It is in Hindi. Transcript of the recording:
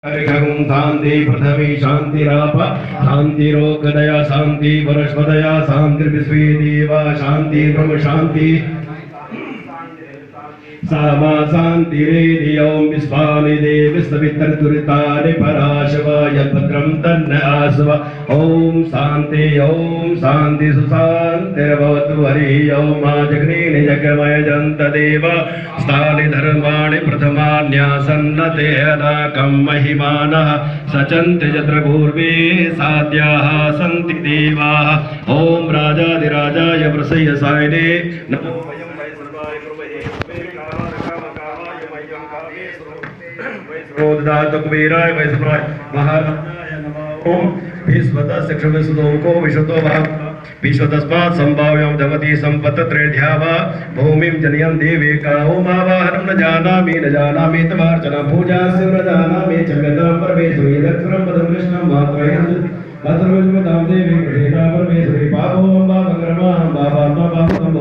हरिं शांति पृथ्वी शांतिराप शांतिरोगदया शांति वनस्पतया शांतिर्विश्वे देवा शांति ब्रह्म शांति सामा शांतिरेधि ओम विश्वानि देवी सवितर्तुरितानि पराशव यद्भद्रं तन्न आसव ओम शांति सुशांतिर्भवतु हरि ओम आजग्ने निजगमय जंत देव स्थानि धर्माणि प्रथमान्यासन्नते अनाकं महिमानः सचन्ति यत्र पूर्वे साध्याः सन्ति देवाः ओम राजाधिराजाय प्रसय्यसायिने नमो कुबेराय वैष्णवाय महाराजाय नमः ओम विश्वतस्को विश्वतो विश्वतस्मात् संभाव्यं जगति संपत्त्रयध्यावा भूमिं जनयं देवेका ओमावाहनं न जानामि तवार्चना पूजास्य न जानामि जगतां परमेश्वरी दक्षिणं पदं कृष्णं मात्रयं अथर्वजुमतां देवी कृष्णा परमेश्वरी पापो